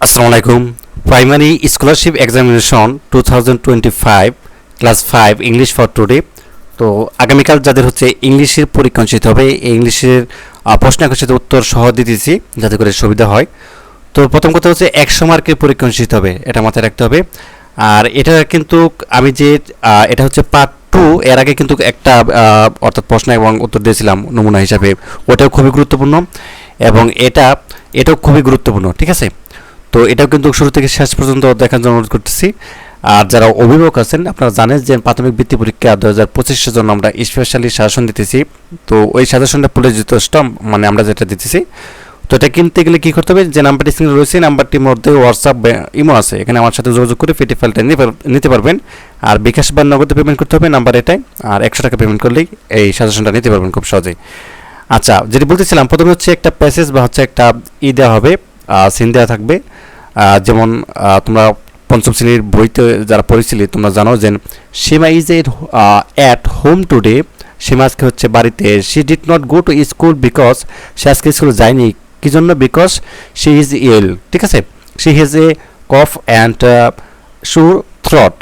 আসসালামু আলাইকুম। Primary scholarship examination 2025 class 5 English for today. তো আগামীকাল যাদের হচ্ছে ইংলিশের পরীক্ষা অনুষ্ঠিত হবে, এই ইংলিশের প্রশ্ন আকর্ষিত উত্তর সহ দিতেছি যাতে করে সুবিধা হয়। তো প্রথম কথা হচ্ছে 100 মার্কের পরীক্ষা অনুষ্ঠিত হবে, এটা মাথায় রাখতে হবে। আর এটা কিন্তু আমি যে এটা হচ্ছে পার্ট 2, এর আগে কিন্তু একটা অর্থাৎ প্রশ্ন এবং উত্তর দিয়েছিলাম নমুনা হিসাবে, ওটাও খুবই গুরুত্বপূর্ণ এবং এটাও খুবই গুরুত্বপূর্ণ, ঠিক আছে। তো এটাও কিন্তু শুরু থেকে শেষ পর্যন্ত দেখার জন্য অনুরোধ করতেছি। আর যারা অভিভাবক আছেন, আপনারা জানেন যে প্রাথমিক বৃত্তি পরীক্ষা 2025-এর জন্য আমরা স্পেশালি সাজেশন দিতেছি। তো ওই সাজেশনটা পড়লে যথেষ্ট, মানে আমরা যেটা দিতেছি। তো এটা কিনতে গেলে কী করতে হবে, যে নাম্বারটি স্ক্রিনে রয়েছে নাম্বারটির মধ্যে হোয়াটসঅ্যাপ ইমো আছে, এখানে আমার সাথে যোগাযোগ করে পিটি ফাইলটা নিতে পারবেন। আর বিকাশ বা নগদে পেমেন্ট করতে হবে নাম্বার এটাই, আর 100 টাকা পেমেন্ট করলেই এই সাজেশনটা নিতে পারবেন খুব সহজেই। আচ্ছা, যেটি বলতেছিলাম, প্রথমে হচ্ছে একটা প্যাসেজ বা হচ্ছে একটা দেওয়া হবে, সিন দেওয়া থাকবে। যেমন তোমরা পঞ্চম শ্রেণীর বইতে যারা পড়েছিলে তোমরা জানো যে Seema is at home today. Seema আজকে হচ্ছে বাড়িতে। She did not go to school because, সে আজকে স্কুলে যায়নি কী জন্য, বিকজ শি ইজ ইল, ঠিক আছে। She has a cough and sore throat.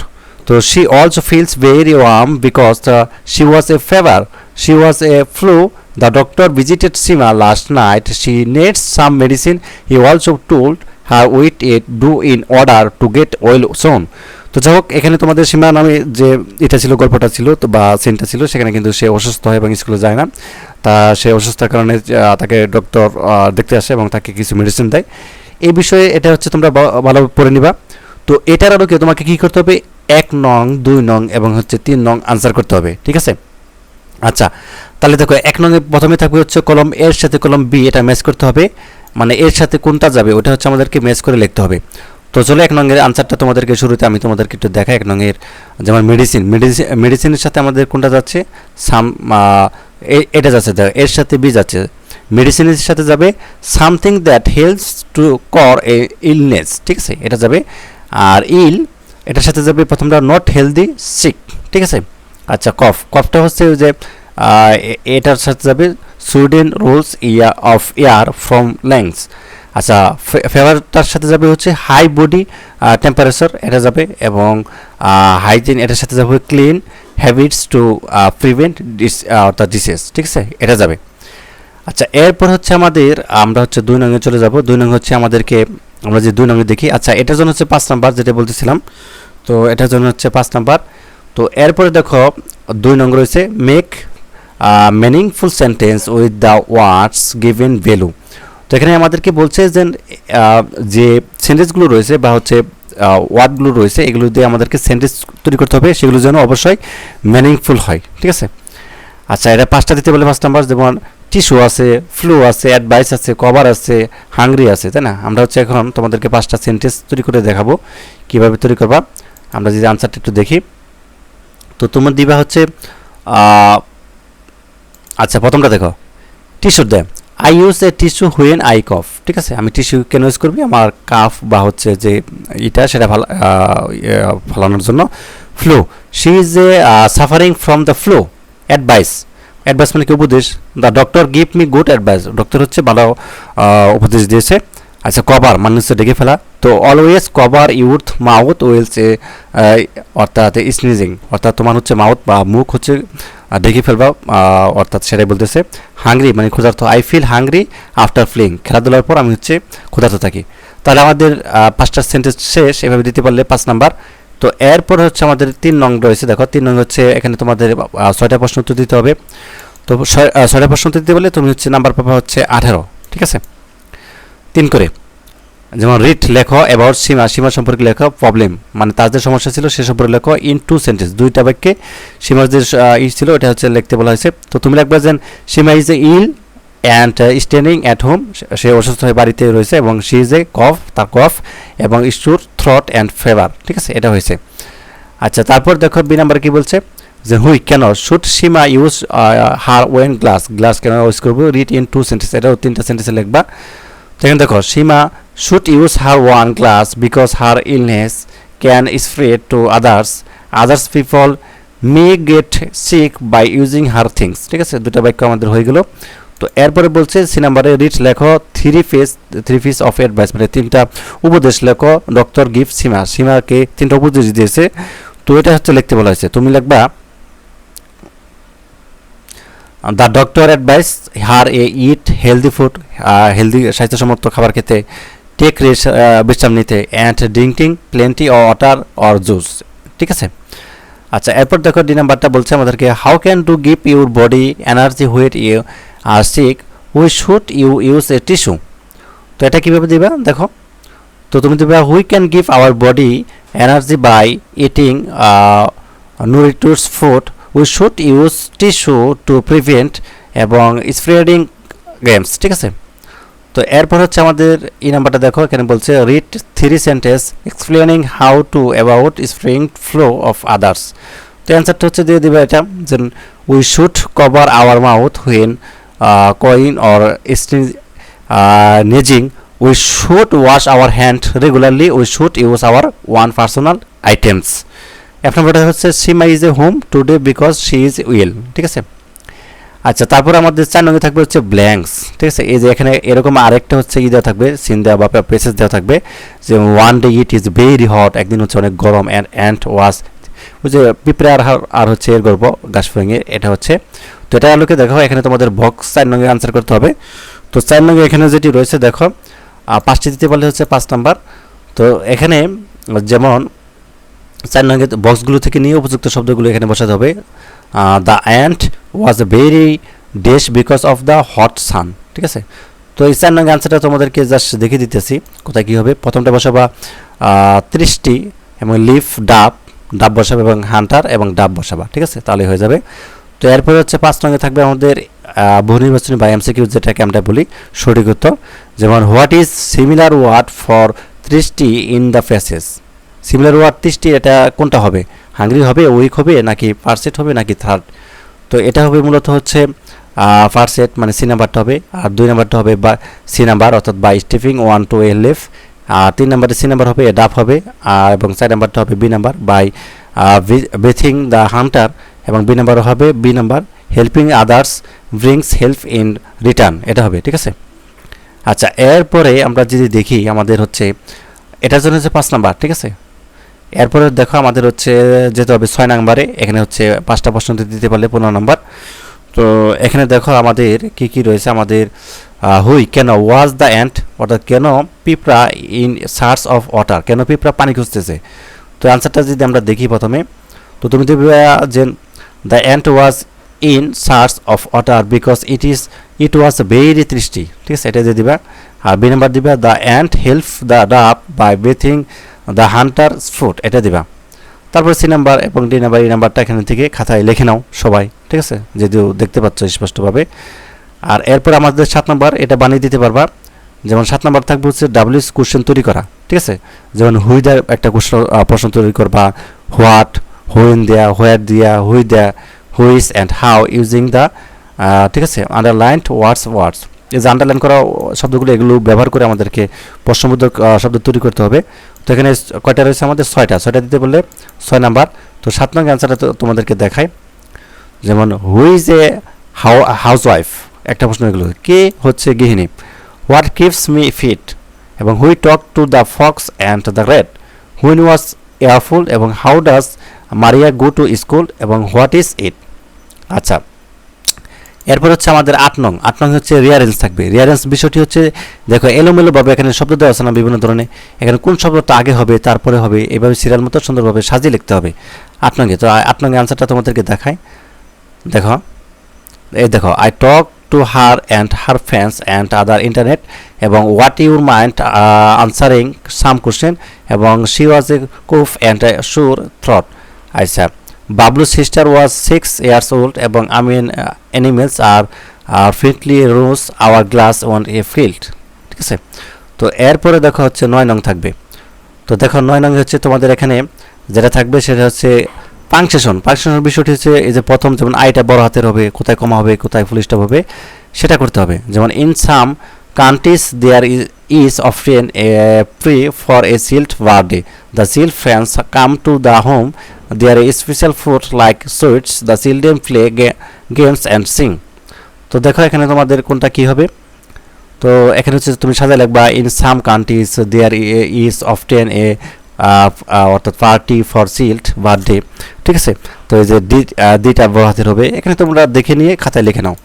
তো she also feels very warm because she was a fever, she was a flu. The doctor visited Sima last night. She needs some medicine. He also told her with it do in order to get well soon. তো যাই হোক, এখানে তোমাদের সীমা নামে যে এটা ছিল, গল্পটা ছিল তো বা সিনটা ছিল, সেখানে কিন্তু সে অসুস্থ হয় এবং স্কুলে যায় না। তা সে অসুস্থতার কারণে তাকে ডক্টর দেখতে আসে এবং তাকে কিছু মেডিসিন দেয়। এই বিষয়ে এটা হচ্ছে তোমরা ভালোভাবে পড়ে নিবা। তো এটার আরও তোমাকে কী করতে হবে, 1 নং 2 নং এবং হচ্ছে 3 নং আনসার করতে হবে, ঠিক আছে। আচ্ছা, তাহলে দেখো 1 নং প্রথমে থাকবে হচ্ছে কলম এর সাথে কলম বি, এটা ম্যাচ করতে হবে, মানে এর সাথে কোনটা যাবে ওটা হচ্ছে আমাদেরকে ম্যাচ করে লিখতে হবে। তো চলো 1 নংয়ের আনসারটা তোমাদেরকে শুরুতে আমি তোমাদেরকে একটু দেখাই। 1 নংয়ের যেমন মেডিসিনের সাথে আমাদের কোনটা যাচ্ছে, এটা যাচ্ছে, এর সাথে বি যাচ্ছে। মেডিসিনের সাথে যাবে সামথিং দ্যাট হেল্পস টু কর এ ইলনেস, ঠিক আছে, এটা যাবে। আর এটার সাথে যাবে প্রথমটা নট হেলদি সিক, ঠিক আছে। আচ্ছা, কফটা হচ্ছে যে এটার সাথে যাবে sudden rush of air from lungs. আচ্ছা, ফেভারটার সাথে যাবে হচ্ছে হাই বডি টেম্পারেচার, এটা যাবে। এবং হাইজিন, এটার সাথে যাবে ক্লিন হ্যাবিটস টু প্রিভেন্ট অর্থাৎ ডিসিজ, ঠিক আছে, এটা যাবে। আচ্ছা, এরপর হচ্ছে আমরা হচ্ছে 2 নংয়ে চলে যাব। 2 নং হচ্ছে আমাদেরকে, আমরা যে 2 নংয়ে দেখি। আচ্ছা, এটার জন্য হচ্ছে 5 নাম্বার, যেটা বলতেছিলাম। তো এটার জন্য হচ্ছে 5 নাম্বার। তো এরপরে দেখো 2 নং রয়েছে make meaningful sentence with the words given value. তো এখানে আমাদেরকে বলছে যে সেন্টেন্সগুলো রয়েছে বা হচ্ছে ওয়ার্ডগুলো রয়েছে, এগুলো দিয়ে আমাদেরকে সেন্টেন্স তৈরি করতে হবে, সেগুলো যেন অবশ্যই মিনিংফুল হয়, ঠিক আছে। আচ্ছা, এটা 5টা দিতে বলে 5 নাম্বার, যেমন টিস্যু আছে, ফ্লু আছে, অ্যাডভাইস আছে, কভার আছে, হাংরি আছে, তাই না। আমরা হচ্ছে এখন তোমাদেরকে 5টা সেন্টেন্স তৈরি করে দেখাবো কীভাবে তৈরি করবা। আমরা যদি আনসারটা একটু দেখি, তো তোমার দিবা হচ্ছে আচ্ছা, প্রথমটা দেখো, টিস্যু দেয়, I use a tissue when I cough, ঠিক আছে। আমি টিস্যু কেন ইউজ করবি, আমার কাফ বা হচ্ছে যে সেটা ফালানোর জন্য। Flu, she is a suffering from the flu. Advice মানে কি, উপদেশ। The doctor give me good advice, doctor হচ্ছে ভালো উপদেশ দিয়েছে। আচ্ছা, কভার মানে হচ্ছে ঢেকে ফেলা। তো always cover your mouth while অর্থাৎ স্নিজিং, অর্থাৎ তোমার হচ্ছে মাউথ বা মুখ হচ্ছে ঢেকে ফেলবা, অর্থাৎ সেটাই বলতেছে। হাংরি মানে ক্ষুধার্ত, I feel hungry after playing, খেলাধুলার পর আমি হচ্ছে ক্ষুধার্ত থাকি। তাহলে আমাদের 5টা সেন্টেন্স শেষ, এভাবে দিতে পারলে 5 নাম্বার। তো এরপর হচ্ছে আমাদের 3 নং রয়েছে, দেখো 3 নং হচ্ছে এখানে তোমাদের 6টা প্রশ্ন উত্তর দিতে হবে। তো 6টা প্রশ্ন উত্তর দিতে বলে তুমি হচ্ছে নাম্বার পাবা হচ্ছে 18, ঠিক আছে, 3 করে। যেমন রিড, লেখো অ্যাবাউট সীমা সম্পর্কে লেখো, প্রবলেম মানে তার যে সমস্যা ছিল সে সম্পর্কে লেখো ইন 2 সেন্টেন্স, 2টা বাক্যে সীমার যে ছিল এটা হচ্ছে লিখতে বলা হয়েছে। তো তুমি লিখবে যে Seema is a ill and staying at home, সে অসুস্থ হয়ে বাড়িতে রয়েছে, এবং শি ইজ এ কফ, তার কফ, এবং ইস্যুর থ্রট অ্যান্ড ফেভার, ঠিক আছে, এটা হয়েছে। আচ্ছা, তারপর দেখো বি নাম্বার কি বলছে, যে why can should Seema use her when glass কেন ইউজ করবো, রিড ইন 2 সেন্টেন্স, এটাও 3টা সেন্টেন্সে লিখবা। সেখানে দেখো সীমা should use her one glass because her illness can spread to others people may get sick by using her things, ঠিক আছে। 2টা বাক্য আমাদের হয়ে গেল। তো এরপরে বলছে সি নাম্বারে রিড লেখো থ্রি পিস অফ অ্যাডভাইস, মানে তিনটা উপদেশ লেখো ডক্টর গিফট সীমাকে তিনটা উপদেশ দিয়েছে। তো এটা হচ্ছে লিখতে বলা হয়েছে, তুমি লিখবা the doctor advise her eat healthy food, healthy স্বাস্থ্যসম্মত খাবার খেতে, টেক রেস্ট বিশ্রাম নিতে, and drinking plenty water or juice. ঠিক আছে। আচ্ছা, এরপর দেখো ডি নাম্বারটা বলছে আমাদেরকে how can to give your body energy when you are sick we should you use a tissue. তো এটা কীভাবে দিবা দেখো, তো তুমি দিবা we can give our body energy by eating nutritious food, we should use tissue to prevent এবং spreading games. ঠিক আছে। তো এরপর হচ্ছে আমাদের এই নাম্বারটা দেখো, এখানে বলছে read 3 sentence explaining how to about spreading flu of others. তো অ্যান্সারটা হচ্ছে দিয়ে দিবে এটা যে we should cover our mouth when coughing or sneezing, we should wash our hand regularly, we should use our own personal items. এক নম্বরটা হচ্ছে Seema is a home today because she is ill. ঠিক আছে। আচ্ছা, তারপর আমাদের 4 নম্বরে থাকবে হচ্ছে ব্ল্যাঙ্কস। ঠিক আছে। এই যে এখানে এরকম আরেকটা হচ্ছে দেওয়া থাকবে, সিন দেওয়া বা প্যাসেজ দেওয়া থাকবে যে one day it is very hot, একদিন হচ্ছে অনেক গরম, অ্যান্ড ওয়াজ ওই যে পিঁপড়ে আর হচ্ছে এর গল্প গাছ ফেঙে, এটা হচ্ছে। তো এটা আলোকে দেখো এখানে তোমাদের বক্স 4 নম্বরে আনসার করতে হবে। তো 4 নম্বরে এখানে যেটি রয়েছে দেখো 5টি দিতে পারলে হচ্ছে 5 নাম্বার। তো এখানে যেমন 4 নম্বরে বক্সগুলো থেকে নিয়ে উপযুক্ত শব্দগুলো এখানে বসাতে হবে। The ant was very dash because of the hot sun. ঠিক আছে। তো এই 4 নম্বর আনসারটা তোমাদেরকে জাস্ট দেখে দিতেছি কোথায় কী হবে। প্রথমটা বসাবা 30টি এবং লিফ ডাব বসাবে এবং হান্টার এবং ডাব বসাবা। ঠিক আছে, তাহলে হয়ে যাবে। তো এরপরে হচ্ছে 5 নম্বরে থাকবে আমাদের বহু নির্বাচনী বা এমসিকিউ, যেটাকে আমরা বলি সঠিক উত্তর। যেমন what is similar word for 30টি in the passage. Similar word 30টি, এটা কোনটা হবে? হাঙ্গ্রি হবে, উইক হবে, নাকি পারসেট হবে, নাকি থার্ড? তো এটা হবে মূলত হচ্ছে ফার্স্ট মানে সি নাম্বারটা হবে, আর 2 নাম্বারটা হবে বা সি নাম্বার অর্থাৎ by stepping 1 to a left, আর 3 নাম্বারে সি নাম্বার হবে ডাফ হবে, আর এবং 4 নাম্বারটা হবে B number by breathing the hunter, এবং বি নাম্বার হবে B number helping others brings help in return, এটা হবে। ঠিক আছে। আচ্ছা, এরপরে আমরা যদি দেখি আমাদের হচ্ছে এটার জন্য হচ্ছে 5 নাম্বার। ঠিক আছে। এরপরে দেখো আমাদের হচ্ছে যেতে হবে 6 নাম্বারে, এখানে হচ্ছে 5টা প্রশ্ন দিতে পারলে 15 নাম্বার। তো এখানে দেখো আমাদের কি কি রয়েছে, আমাদের হুই কেন ওয়াজ দ্য অ্যান্ট, অর্থাৎ কেন পিঁপড়া ইন সার্চ অফ ওয়াটার, কেন পিঁপড়া পানি খুঁজতেছে। তো অ্যান্সারটা যদি আমরা দেখি প্রথমে, তো তুমি দেখবে যে the ant was in search of water because it was very thirsty. ঠিক আছে, এটা দিয়ে দিবা। আর বি নাম্বার দিবা the ant help the dove by breathing the hunter food, এটা দিবা। তারপর সি নাম্বার এবং ডি নাম্বার এই নাম্বারটা এখান থেকে খাতায় লিখে নাও সবাই। ঠিক আছে, যদিও দেখতে পাচ্ছ স্পষ্টভাবে। আর এরপর আমাদের 7 নাম্বার, এটা বানিয়ে দিতে পারবা। যেমন 7 নাম্বার থাকবে হচ্ছে ডাব্লিউএস কোশ্চেন তৈরি করা। ঠিক আছে, যেমন হুই দা একটা প্রশ্ন তৈরি করবা, হোয়াট, হুইন দেয়া, হোয়ার দিয়া, হুই দেয়া, হুইস অ্যান্ড হাউ ইউজিং দ্য, ঠিক আছে, আন্ডারলাইন্ড ওয়ার্ডস। এই যে আন্ডারলাইন করা শব্দগুলো, এগুলো ব্যবহার করে আমাদেরকে প্রশ্নবোধক শব্দ তৈরি করতে হবে। তো এখানে কয়টা রয়েছে আমাদের? 6টা দিতে বললে 6 নাম্বার। তো 7 নম্বর অ্যান্সারটা তোমাদেরকে দেখায়। যেমন হুই ইজ এ হাউস ওয়াইফ, একটা প্রশ্ন এগুলো, কে হচ্ছে গৃহিণী। হোয়াট কিপস মি ফিট, এবং who talk to the fox and the red, who was fearful, এবং how does Maria go to school, এবং হোয়াট ইজ ইট। আচ্ছা, এরপর হচ্ছে আমাদের 8 নং হচ্ছে রিয়ারেন্স থাকবে। রিয়ারেন্স বিষয়টি হচ্ছে দেখো এলোমেলোভাবে এখানে শব্দ দেওয়া আছে না বিভিন্ন ধরনের, এখানে কোন শব্দটা আগে হবে তারপরে হবে, এভাবে সিরিয়াল মতো সুন্দরভাবে সাজিয়ে লিখতে হবে 8 নং। তো 8 নং আনসারটা তোমাদেরকে দেখায়। দেখো, এই দেখো, I talk to her and her fans and other internet, এবং what your mind answering some question, এবং she was a cough and a sore throat. আচ্ছা, বাবলু's sister was 6 years old, এবং animals are frequently rose our glass on a field। ঠিক আছে। তো এরপরে দেখো হচ্ছে 9 নং থাকবে। তো দেখো 9 নং হচ্ছে তোমাদের এখানে যেটা থাকবে সেটা হচ্ছে পাংচুয়েশন বিষয়টি হচ্ছে এই যে প্রথম যেমন আইটা বড় হাতের হবে, কোথায় কমা হবে, কোথায় ফুল স্টপ হবে, সেটা করতে হবে। যেমন in some countries there is often a plea for a child birthday. The child friends come to the home. There is special food like sweets. The children play games and sing. তো দেখো এখানে তোমাদের কোনটা কি হবে। তো এখানে হচ্ছে তুমি সাজায় লিখবা in some countries there is often a অর্থাৎ পার্টি ফর চিল্ড বার্থডে, ঠিক আছে। তো এই যে দিটা বড় হাতের হবে, এখানে তোমরা দেখে নিয়ে খাতায় লিখে নাও।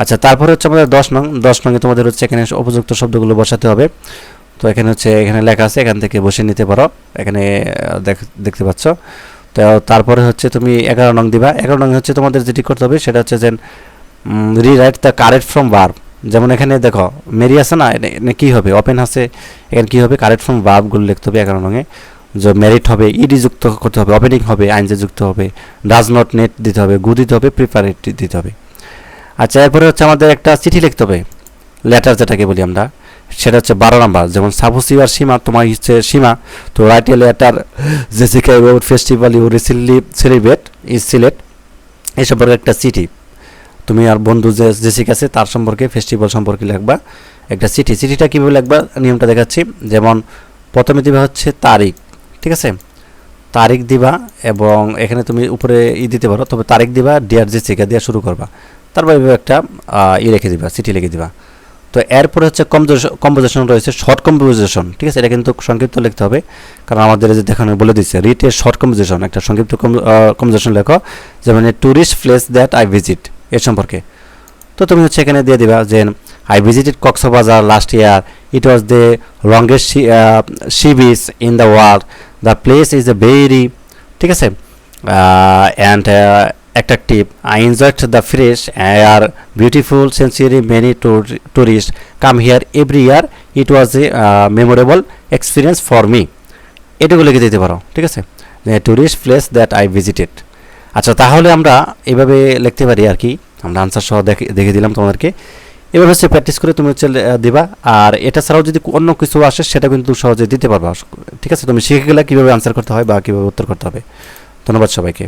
আচ্ছা, তারপরে হচ্ছে আমাদের 10 নং তোমাদের হচ্ছে এখানে উপযুক্ত শব্দগুলো বসাতে হবে। তো এখানে হচ্ছে এখানে লেখা আছে, এখান থেকে বসে নিতে পারো, এখানে দেখতে পাচ্ছ। তো তারপরে হচ্ছে তুমি 11 নং দিবা। 11 নং হচ্ছে তোমাদের যেটি করতে হবে সেটা হচ্ছে যে rewrite the correct from verb. যেমন এখানে দেখো মেরি আছে না, কী হবে, ওপেন আছে, এখানে কী হবে, কারেক্ট ফ্রম ভার্বগুলো লিখতে হবে 11 নংয়ে। যে মেরিট হবে, ইডি যুক্ত করতে হবে, ওপেনিং হবে, আইনজে যুক্ত হবে, ডাজ নট নেট দিতে হবে, গু দিতে হবে, প্রিপারেট দিতে হবে। আচ্ছা, এরপরে হচ্ছে আমাদের একটা চিঠি লিখতে হবে, লেটার যেটাকে বলি আমরা, সেটা হচ্ছে 12 নাম্বার। যেমন সাপোজ ইউ আর সীমা, তোমার হচ্ছে সীমা, তো write a letter Jessica about festival you recently celebrate is Sylhet. এই সম্পর্কে একটা চিঠি, তুমি আর বন্ধু যে জেসিকা আছে তার সম্পর্কে, ফেস্টিভ্যাল সম্পর্কে লিখবা একটা চিঠি। চিঠিটা কীভাবে লিখবা নিয়মটা দেখাচ্ছি। যেমন প্রথমে দিবা হচ্ছে তারিখ, ঠিক আছে, তারিখ দিবা, এবং এখানে তুমি উপরে দিতে পারো, তবে তারিখ দিবা, ডিয়ার জেসিকা দিয়ে শুরু করবা, তারপর এভাবে একটা লিখে দিবা, চিঠি লিখে দিবা। তো এরপরে হচ্ছে কম্পোজিশন রয়েছে, শর্ট কম্পোজিশন, ঠিক আছে। এটা কিন্তু সংক্ষিপ্ত লিখতে হবে, কারণ আমাদের যে দেখানো বলে দিচ্ছে রিটের শর্ট কম্পোজিশন, একটা সংক্ষিপ্ত কম্পোজিশন লেখো। যেমন tourist place that I visit এর সম্পর্কে। তো তুমি হচ্ছে এখানে দিয়ে দিবা যে I visited Cox's Bazar last year, it was the longest sea beach in the world, the place is a very, ঠিক আছে, and attractive. I enjoyed the fresh air, beautiful scenery. Many tourists come here every year. It was a memorable experience for me. এটুকু লিখে দিতে পারো, ঠিক আছে, tourist place that I visited. আচ্ছা, তাহলে আমরা এভাবে লিখতে পারি আর কি, আমরা আনসার সহ দেখে দিলাম তোমাদেরকে। এবার হচ্ছে প্র্যাকটিস করে তুমি হচ্ছে দিবা। আর এটা ছাড়াও যদি অন্য কিছু আসে সেটা কিন্তু সহজে দিতে পারবা, ঠিক আছে। তুমি শিখে গেলে কীভাবে আনসার করতে হয় বা কীভাবে উত্তর করতে হবে। ধন্যবাদ সবাইকে।